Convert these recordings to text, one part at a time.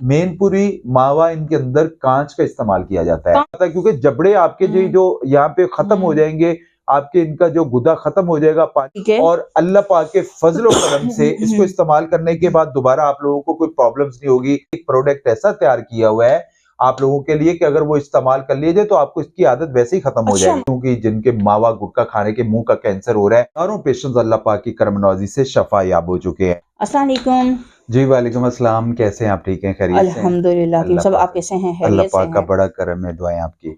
मेनपुरी, मावा, इनके अंदर कांच का इस्तेमाल किया जाता है क्योंकि जबड़े आपके जो यहाँ पे खत्म हो जाएंगे, आपके इनका जो गुदा खत्म हो जाएगा पानी, और अल्लाह पाक के फजलो करम से इसको इस्तेमाल करने के बाद दोबारा आप लोगों को कोई प्रॉब्लम्स नहीं होगी। एक प्रोडक्ट ऐसा तैयार किया हुआ है आप लोगों के लिए कि अगर वो इस्तेमाल कर लिए जाए तो आपको इसकी आदत वैसे ही खत्म हो जाएगी। क्योंकि जिनके मावा गुटखा खाने के मुंह का कैंसर हो रहा है, हजारों पेशेंट्स अल्लाह पाक की करम नवाजी से शफा याब हो चुके हैं। अस्सलाम वालेकुम। जी वालेकुम अस्सलाम, कैसे हैं आप? ठीक हैं, खैरियत से? अल्हम्दुलिल्लाह। हकीम साहब आप कैसे हैं? अल्लाह खैरियत से पाक का हैं? बड़ा करम है, दुआएं आपकी।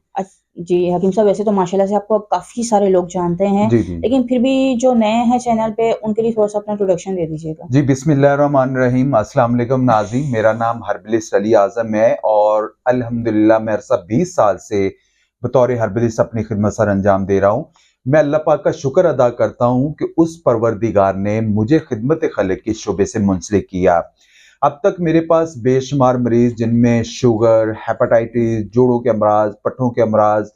जी हकीम साहब, वैसे तो माशाल्लाह से आपको अब काफी सारे लोग जानते हैं, जी जी लेकिन फिर भी जो नए हैं चैनल पे उनके लिए थोड़ा सा अपना इंट्रोडक्शन दे दीजिएगा। जी बिस्मिल्लाहिर्रहमानिर्रहीम, अस्सलाम वालेकुम नाज़रीन। मेरा नाम हर्बलिस्ट अली आज़म है और अल्हम्दुलिल्लाह मैं 20 साल से बतौर हर्बलिस्ट अपनी खिदमत सर अंजाम दे रहा हूँ। मैं अल्लाह पाक का शुक्र अदा करता हूँ कि उस परवरदिगार ने मुझे खिदमत खलक के शोबे से मुंसलिक किया। अब तक मेरे पास बेशुमार मरीज जिनमें शुगर, हेपेटाइटिस, जोड़ों के अमराज, पट्टों के अमराज,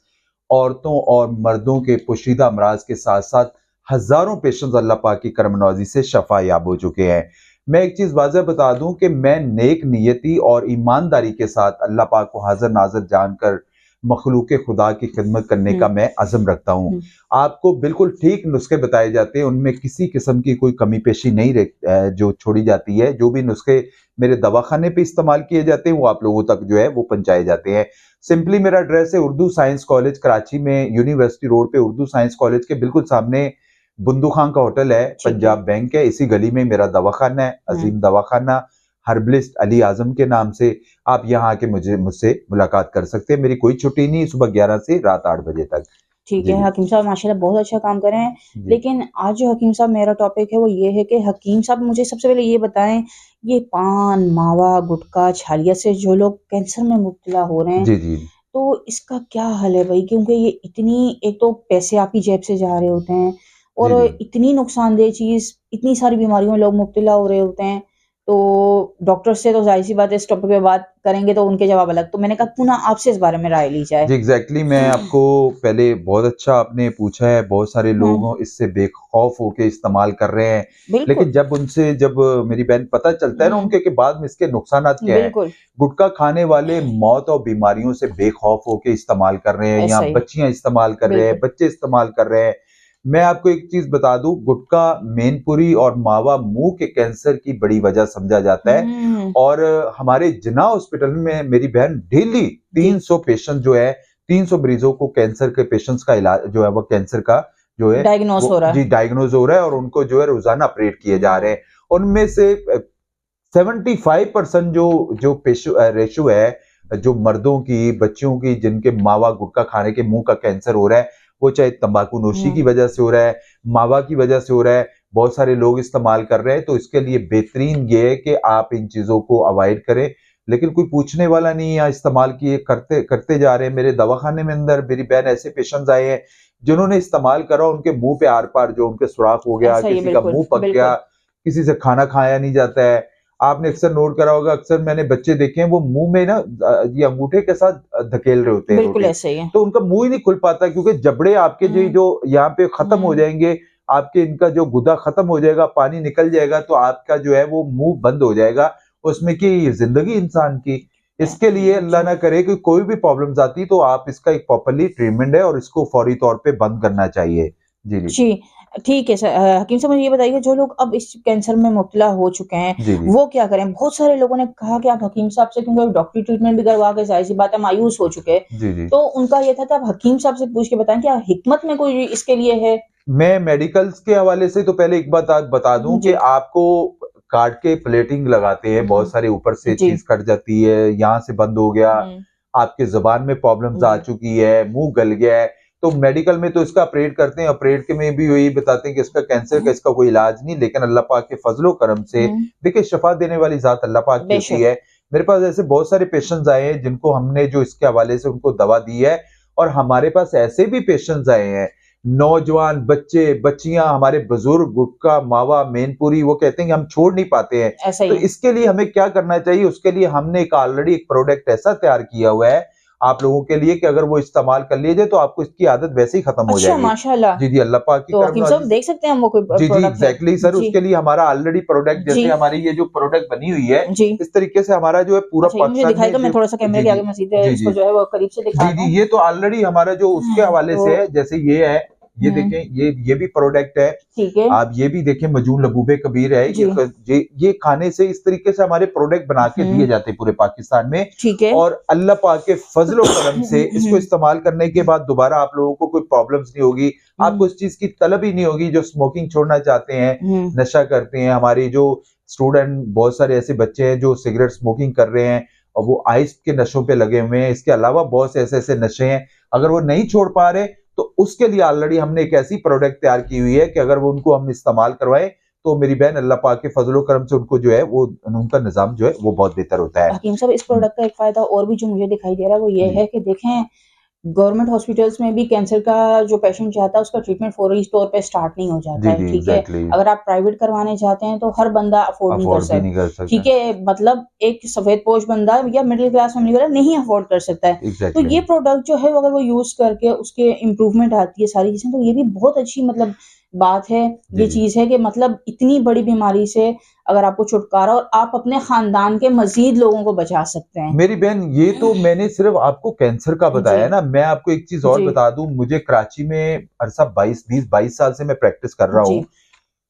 औरतों और मर्दों के पोशीदा अमराज के साथ साथ हजारों पेशेंट्स अल्लाह पाक की करम नवाजी से शफा याब हो चुके हैं। मैं एक चीज वाज़ेह बता दूं कि मैं नेक नियति और ईमानदारी के साथ अल्लाह पाक को हाजिर नाजिर जानकर मखलूक खुदा की खिदमत करने का मैं अज़म रखता हूँ। आपको बिल्कुल ठीक नुस्खे बताए जाते हैं, उनमें किसी किस्म की कोई कमी पेशी नहीं जो छोड़ी जाती है। जो भी नुस्खे मेरे दवाखाने पे इस्तेमाल किए जाते हैं वो आप लोगों तक जो है वो पहुंचाए जाते हैं। सिंपली मेरा एड्रेस है उर्दू साइंस कॉलेज कराची में, यूनिवर्सिटी रोड पे उर्दू साइंस कॉलेज के बिल्कुल सामने बुंदू खान का होटल है, पंजाब बैंक है, इसी गली में मेरा दवाखाना है, अजीम दवाखाना, हर्बलिस्ट अली आजम के नाम से। आप यहाँ आके मुझसे मुलाकात कर सकते हैं। मेरी कोई छुट्टी नहीं, सुबह 11 से रात 8 बजे तक। ठीक है हकीम साहब, माशाल्लाह बहुत अच्छा काम कर रहे हैं। लेकिन आज जो हकीम साहब मेरा टॉपिक है वो ये है कि हकीम साहब मुझे सबसे पहले ये बताएं, ये पान, मावा, गुटखा, छालिया से जो लोग कैंसर में मुब्तला हो रहे हैं, जी जी तो इसका क्या हल है भाई? क्योंकि ये इतनी, एक तो पैसे आपकी जेब से जा रहे होते हैं और इतनी नुकसानदेह चीज, इतनी सारी बीमारियों में लोग मुब्तला हो रहे होते हैं। तो डॉक्टर से तो जाहिर सी बात है इस टॉपिक पे बात करेंगे तो उनके जवाब अलग, तो मैंने कहा क्यों ना आपसे इस बारे में राय ली जाए। जी एग्जैक्टली मैं आपको पहले बहुत अच्छा आपने पूछा है। बहुत सारे लोग इससे बेखौफ होके इस्तेमाल कर रहे हैं, लेकिन जब मेरी बहन पता चलता है ना उनके के बाद में इसके नुकसान क्या है, गुटखा खाने वाले मौत और बीमारियों से बेखौफ होके इस्तेमाल कर रहे हैं, यहाँ बच्चियां इस्तेमाल कर रहे हैं, बच्चे इस्तेमाल कर रहे हैं। मैं आपको एक चीज बता दूं, गुटखा, मेनपुरी और मावा मुंह के कैंसर की बड़ी वजह समझा जाता है। और हमारे जिन्ना हॉस्पिटल में मेरी बहन डेली 300 पेशेंट जो है, 300 मरीजों को कैंसर के पेशेंट्स का इलाज जो है वो कैंसर का जो है डायग्नोज हो रहा है। जी डायग्नोज हो रहा है और उनको जो है रोजाना ऑपरेट किए जा रहे हैं। उनमें से 75% जो रेशो है, जो मर्दों की, बच्चियों की जिनके मावा गुटखा खाने के मुंह का कैंसर हो रहा है, वो चाहे तंबाकू नोशी की वजह से हो रहा है, मावा की वजह से हो रहा है, बहुत सारे लोग इस्तेमाल कर रहे हैं। तो इसके लिए बेहतरीन ये है कि आप इन चीजों को अवॉइड करें। लेकिन कोई पूछने वाला नहीं है, इस्तेमाल किए करते जा रहे हैं। मेरे दवाखाने में अंदर मेरी बहन ऐसे पेशेंट्स आए हैं जिन्होंने इस्तेमाल करा, उनके मुंह पे आर पार जो उनके सुराख हो गया, किसी का मुंह पक गया, किसी से खाना खाया नहीं जाता है। आपने अक्सर नोट करा होगा, अक्सर मैंने बच्चे देखे हैं वो मुंह में ना ये अंगूठे के साथ धकेल रहे होते हैं, बिल्कुल ऐसे ही है, तो उनका मुंह ही नहीं खुल पाता क्योंकि जबड़े आपके जो यहाँ पे खत्म हो जाएंगे, आपके इनका जो गुदा खत्म हो जाएगा, पानी निकल जाएगा, तो आपका जो है वो मुंह बंद हो जाएगा, उसमें की जिंदगी इंसान की। इसके लिए अल्लाह ना करे कि कोई भी प्रॉब्लम्स आती तो आप इसका एक प्रॉपर्ली ट्रीटमेंट है और इसको फौरी तौर पे बंद करना चाहिए। जी ठीक है सर। हकीम साहब मुझे ये बताइए, जो लोग अब इस कैंसर में मुब्तला हो चुके हैं वो क्या करें? बहुत सारे लोगों ने कहा कि आप हकीम साहब से, क्योंकि डॉक्टरी ट्रीटमेंट भी करवा के जाहिर सी बात है मायूस हो चुके हैं, तो उनका ये था कि आप हकीम साहब से पूछ के बताएं क्या हिकमत में कोई इसके लिए है। मैं मेडिकल्स के हवाले से तो पहले एक बात बता दूं कि आपको काट के प्लेटिंग लगाते हैं, बहुत सारे ऊपर से चीज कट जाती है, यहाँ से बंद हो गया, आपके जुबान में प्रॉब्लम्स आ चुकी है, मुंह गल गया है, तो मेडिकल में तो इसका ऑपरेट करते हैं। ऑपरेट के में भी यही बताते हैं कि इसका कैंसर का इसका कोई इलाज नहीं, लेकिन अल्लाह पाक के फजलो करम से देखिए शफा देने वाली जात अल्लाह पाक की होती है। मेरे पास ऐसे बहुत सारे पेशेंट्स आए हैं जिनको हमने जो इसके हवाले से उनको दवा दी है, और हमारे पास ऐसे भी पेशेंट्स आए हैं, नौजवान बच्चे बच्चियां, हमारे बुजुर्ग, गुटखा, मावा, मेनपुरी, वो कहते हैं कि हम छोड़ नहीं पाते हैं। तो इसके लिए हमें क्या करना चाहिए? उसके लिए हमने एक ऑलरेडी एक प्रोडक्ट ऐसा तैयार किया हुआ है, आप लोगों के लिए कि अगर वो इस्तेमाल कर लिए जाए तो आपको इसकी आदत वैसे ही खत्म हो अच्छा, जाएगी। माशाल्लाह। जी, जी, अल्लाह पाक की तो करम हकीम साहब नवाज़ी से देख सकते हैं हम वो कोई जी, जी, प्रोडक्ट है? एग्ज़ैक्टली सर, जी, उसके लिए हमारा ऑलरेडी प्रोडक्ट, जी, जैसे हमारी ये जो प्रोडक्ट बनी हुई है, जी। इस तरीके से हमारा जो है पूरा अच्छा, ये मुझे पाकिस्तान दिखाई में दो, मैं जो थोड़ा-सा कैमरे जी, के जी। आगे मज़ीद जी, इसको जी। जो है वो करीब से जी, दिखाता जी, हूँ। ये तो ऑलरेडी हमारा जो उसके हवाले तो से है, जैसे ये है, ये हुँ, देखें, ये भी प्रोडक्ट है। ठीक है। आप ये भी देखें, मजून लबूबे कबीर है, जी। ये खाने से इस तरीके से हमारे प्रोडक्ट बना के हुँ, दिए जाते हैं पूरे पाकिस्तान में। ठीक है। और अल्लाह पाक के फज़ल व करम से इसको इस्तेमाल करने के बाद दोबारा आप लोगों को कोई प्रॉब्लम्स नहीं होगी। आपको हुँ, इस चीज़ की तलब ही नहीं होगी, जो स्मोकिंग छोड़ना चाहते हैं, हुँ, नशा करते हैं। हमारी जो स्टूडेंट, बहुत सारे ऐसे बच्चे हैं जो सिगरेट स्मोकिंग कर रहे हैं और वो आइस के नशों पे लगे हुए हैं। इसके अलावा बहुत से ऐसे-ऐसे नशे हैं, अगर वो नहीं छोड़ पा रहे तो उसके लिए ऑलरेडी हमने एक ऐसी प्रोडक्ट तैयार की हुई है कि अगर वो उनको हम इस्तेमाल करवाएँ, तो मेरी बहन, अल्लाह पाक के फज़ल व करम से उनको जो है वो उनका निज़ाम जो है वो बहुत बेहतर होता है। हकीम साहब इस प्रोडक्ट का एक फ़ायदा और भी जो मुझे दिखाई दे रहा है वो ये जी। है कि देखें गवर्नमेंट हॉस्पिटल्स में भी कैंसर का जो पेशेंट चाहता है उसका ट्रीटमेंट फौरी तौर पे स्टार्ट नहीं हो जाता जी, है, जी, ठीक है? एग्ज़ैक्टली। अगर आप प्राइवेट करवाने चाहते हैं तो हर बंदा अफ़ोर्ड नहीं कर अफ़ोर्ड भी नहीं कर ठीक सकता। है? मतलब एक सफ़ेदपोश बंदा या मिडल क्लास फैमिली वाला नहीं अफ़ोर्ड कर सकता है। तो एग्ज़ैक्टली। ये प्रोडक्ट जो है वो अगर वो यूज़ करके उसके इम्प्रूवमेंट आती है सारी चीज़ें, तो ये भी बहुत अच्छी मतलब बात है, जी, ये जी। चीज़ है कि मतलब इतनी बड़ी बीमारी से अगर आपको छुटकारा और आप अपने ख़ानदान के मज़ीद लोगों को बचा सकते हैं। मेरी बहन, ये तो मैंने सिर्फ़ आपको कैंसर का जी, बताया ना, मैं आपको एक चीज़ और जी, बता दूँ, मुझे कराची में अरसा 22 साल से मैं प्रैक्टिस कर रहा हूँ। जी।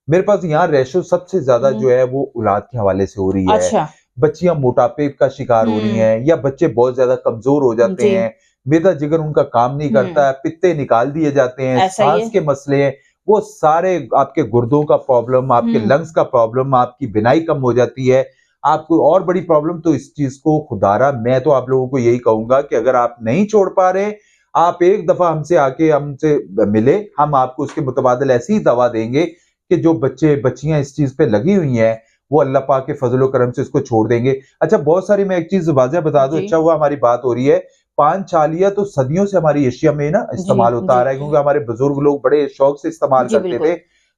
मेरे पास यहाँ रेशो सबसे ज़्यादा हुँ, जो है वो औलाद के हवाले से हो रही है। अच्छा। बच्चियाँ मोटापे का शिकार हो रही हुँ, हैं या बच्चे बहुत ज़्यादा कमज़ोर हो जाते जी। हैं, मेदा-जिगर उनका काम नहीं हुँ, करता है, पित्ते निकाल दिए जाते हैं, ऐसा ही साँस है। के मसले हैं, वो सारे आपके गुर्दों का प्रॉब्लम, आपके हुँ, लंग्स का प्रॉब्लम, आपकी बिनाई कम हो जाती है। आपको और बड़ी प्रॉब्लम, तो इस चीज़ को खुदारा मैं तो आप लोगों को यही कहूँगा कि अगर आप नहीं छोड़ पा रहे, आप एक दफ़ा हमसे आके हमसे मिले, हम आपको उसके मुतबादिल ऐसी ही दवा देंगे कि जो बच्चे बच्चियाँ इस चीज़ पे लगी हुई हैं, वो अल्लाह पाक के फज़ल व करम से इसको छोड़ देंगे। अच्छा, बहुत सारी, मैं एक चीज़ वाज़ह बता दूँ, जी, अच्छा हुआ हमारी बात हो रही है। पान चालिया तो सदियों से हमारी एशिया में ना जी, इस्तेमाल होता आ जी। रहा है, क्योंकि हमारे बुज़ुर्ग लोग बड़े शौक से इस्तेमाल जी, करते थे। बिल्कुल।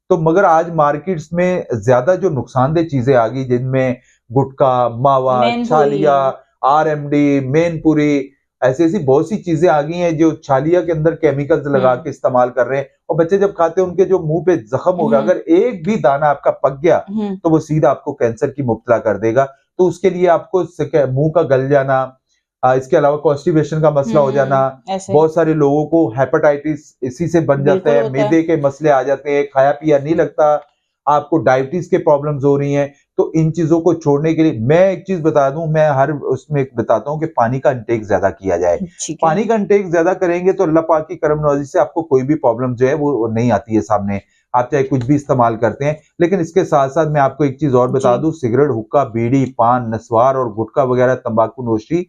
तो मगर आज मार्केट्स में ज़्यादा जो नुकसानदेह चीज़ें आ गई, जिनमें गुटखा, मावा, मैनपुरी छालिया, आरएमडी, मैनपुरी, ऐसी-ऐसी बहुत सी चीज़ें आ गई हैं जो छालिया के अंदर केमिकल्स लगा हुँ, के इस्तेमाल कर रहे हैं, और बच्चे जब खाते हैं उनके जो मुँह पे ज़ख्म होगा, हुँ, अगर एक भी दाना आपका पक गया, हुँ, तो वो सीधा आपको कैंसर की मुब्तला कर देगा। तो उसके लिए आपको मुँह का गल जाना, इसके अलावा कॉन्स्टिपेशन का मसला हो जाना, ऐसे बहुत सारे लोगों को हेपेटाइटिस इसी से बन जाता बिल्कुल है, होता है। मैदे के मसले आ जाते हैं, खाया-पिया नहीं लगता, आपको डायबिटीज़ के प्रॉब्लम्स हो रही हैं। तो इन चीज़ों को छोड़ने के लिए मैं एक चीज़ बता दूँ, मैं हर उसमें एक बताता हूँ कि पानी का इंटेक ज़्यादा किया जाए। ठीक है। पानी का इंटेक ज़्यादा करेंगे तो अल्लाह पाक की करम नवाज़ी से आपको कोई भी प्रॉब्लम जो है वो नहीं आती है सामने। आप चाहे कुछ भी इस्तेमाल करते हैं। लेकिन इसके साथ-साथ मैं आपको एक चीज़ और बता जी, दूँ, सिगरेट, हुक्का, बीड़ी, पान, नस्वार और गुटखा वगैरह तंबाकू नोशी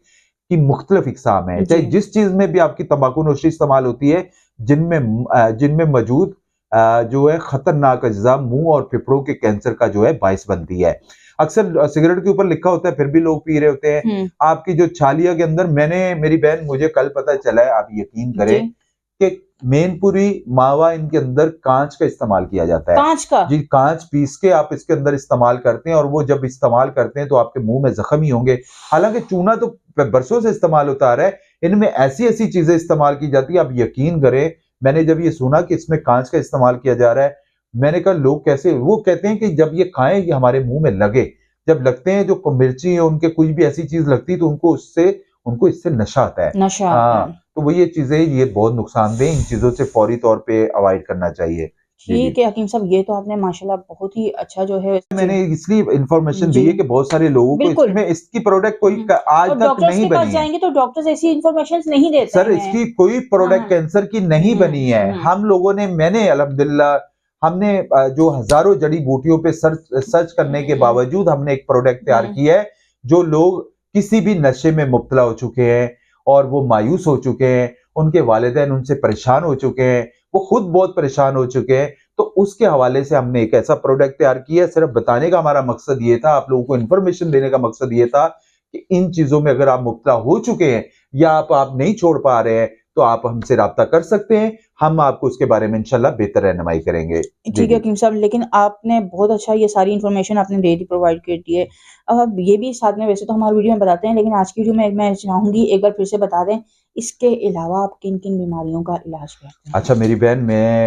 की मुख्तलिफ इक़साम हैं। चाहे जी, जिस चीज़ में भी आपकी तंबाकू नोशी इस्तेमाल होती है, जिनमें मौजूद जो है खतरनाक अज़्ज़ा मुँह और फेफड़ों के कैंसर का जो है बाइस बनती है। अक्सर सिगरेट के ऊपर लिखा होता है, फिर भी लोग पी रहे होते हैं। हुँ, आपकी जो छालिया के अंदर, मेरी बहन, मुझे कल पता चला है, आप यकीन जी। करें कि मैनपुरी, मावा, इनके अंदर काँच का इस्तेमाल किया जाता है। काँच का? जी, काँच पीस के आप इसके अंदर इस्तेमाल करते हैं और वो जब इस्तेमाल करते हैं तो आपके मुँह में ज़ख्म ही होंगे। हालाँकि चूना तो बरसों से इस्तेमाल होता आ रहा है, इनमें ऐसी-ऐसी चीज़ें इस्तेमाल की जाती है, आप यकीन करें, मैंने जब ये सुना कि इसमें काँच का इस्तेमाल किया जा रहा है, मैंने कहा लोग कैसे, वो कहते हैं कि जब ये खाएँ, ये हमारे मुँह में लगे, जब लगते हैं, जो मिर्ची या उनके कुछ भी ऐसी चीज़ लगती है, तो उनको इससे नशा आता है। नशा आता हाँ, है। तो वो ये चीज़ें, ये बहुत नुकसानदेह, इन चीज़ों से फौरी तौर पे अवॉइड करना चाहिए। जी, जी। ठीक है हकीम साहब, ये तो आपने माशाल्लाह बहुत ही अच्छा जो है जी, मैंने इसलिए इन्फॉर्मेशन दी जी, है कि बहुत सारे लोगों को बिल्कुल। इसकी प्रोडक्ट कोई हुँ, आज और तक डॉक्टर्स नहीं के पास बनी है। जाएँगे तो डॉक्टर्स ऐसी इन्फॉर्मेशंस नहीं देते सर, हैं। इसकी कोई प्रोडक्ट हाँ। कैंसर की नहीं हुँ, बनी है। हुँ, हम लोगों ने मैंने अल्हम्दुलिल्लाह हमने जो हज़ारों जड़ी-बूटियों पे सर्च सर्च करने के हुँ, बावजूद हमने एक प्रोडक्ट तैयार हुँ, की है, जो लोग किसी भी नशे में मुब्तला हो चुके हैं और वो मायूस हो चुके हैं, उनके वालिदैन उनसे परेशान हो चुके हैं, वो खुद बहुत परेशान हो चुके हैं, तो उसके हवाले से हमने एक ऐसा प्रोडक्ट तैयार किया है। सिर्फ बताने का हमारा मकसद ये था, आप लोगों को इन्फॉर्मेशन देने का मकसद ये था कि इन चीज़ों में अगर आप मुब्तला हो चुके हैं या आप नहीं छोड़ पा रहे हैं, तो आप हमसे रब्ता कर सकते हैं, हम आपको उसके बारे में इंशाल्लाह बेहतर रहनुमाई करेंगे। ठीक है हकीम साहब, लेकिन आपने बहुत अच्छा ये सारी इन्फॉर्मेशन आपने दे दी, प्रोवाइड कर दी है। अब ये भी साथ में, वैसे तो हमारी वीडियो में बताते हैं, लेकिन आज की वीडियो में मैं चाहूँगी एक बार फिर से बता दें, इसके अलावा आप किन किन बीमारियों का इलाज करते हैं? अच्छा मेरी बहन,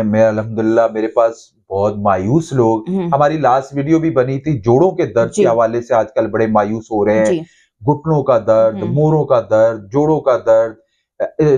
मैं अल्हम्दुलिल्लाह मेरे पास बहुत मायूस लोग, हमारी लास्ट वीडियो भी बनी थी जोड़ों के दर्द के हवाले से, आजकल बड़े मायूस हो रहे हैं। घुटनों का दर्द, मोरों का दर्द, जोड़ों का दर्द,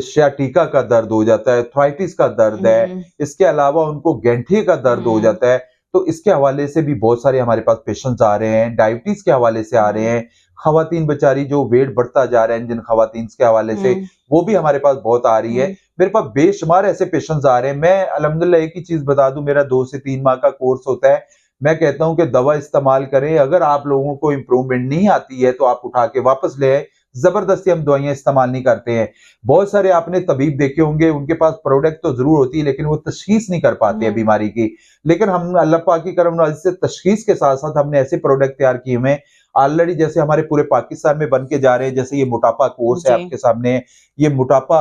सयाटिका का दर्द हो जाता है, थायराइटिस का दर्द है, इसके अलावा उनको गैंठे का दर्द हो जाता है। तो इसके हवाले से भी बहुत सारे हमारे पास पेशेंट्स आ रहे हैं, डायबिटीज के हवाले से आ रहे हैं, खवातीन बेचारी जो वेट बढ़ता जा रहा है जिन खवातीन के हवाले से, वो भी हमारे पास बहुत आ रही है। मेरे पास बेशुमार ऐसे पेशेंट्स आ रहे हैं। मैं अल्हम्दुलिल्लाह एक ही चीज बता दूं, मेरा 2 से 3 माह का कोर्स होता है। मैं कहता हूं कि दवा इस्तेमाल करें, अगर आप लोगों को इंप्रूवमेंट नहीं आती है तो आप उठा के वापस ले आए। जबरदस्ती हम दवाइयां इस्तेमाल नहीं करते हैं। बहुत सारे आपने तबीब देखे होंगे, उनके पास प्रोडक्ट तो जरूर होती है लेकिन वो तशखीस नहीं कर पाते हैं बीमारी की। लेकिन हम अल्लाह पाक की करम नवाज़ी से तशखीस के साथ साथ हमने ऐसे प्रोडक्ट तैयार किए हुए हैं ऑलरेडी, जैसे हमारे पूरे पाकिस्तान में बन के जा रहे हैं। जैसे ये मोटापा कोर्स है आपके सामने, ये मोटापा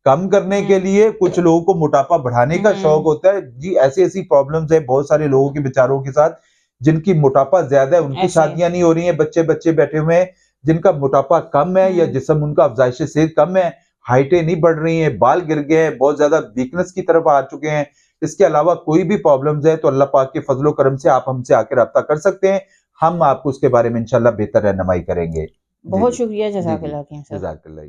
कम करने के लिए, कुछ लोगों को मोटापा बढ़ाने का शौक होता है जी। ऐसी ऐसी प्रॉब्लम्स है बहुत सारे लोगों के बेचारों के साथ, जिनकी मोटापा ज्यादा है, उनकी शादियां नहीं हो रही हैं, बच्चे बच्चे बैठे हुए हैं। जिनका मोटापा कम है या जिस्म उनका अफजाइश सेहत कम है, हाइटें नहीं बढ़ रही हैं, बाल गिर गए हैं, बहुत ज्यादा वीकनेस की तरफ आ चुके हैं, इसके अलावा कोई भी प्रॉब्लम्स है तो अल्लाह पाक के फजलो करम से आप हमसे आकर रब्ता कर सकते हैं। हम आपको उसके बारे में इंशाल्लाह बेहतर रहनुमाई करेंगे। बहुत शुक्रिया, जज़ाकल्लाह। जज़ाकल्लाह।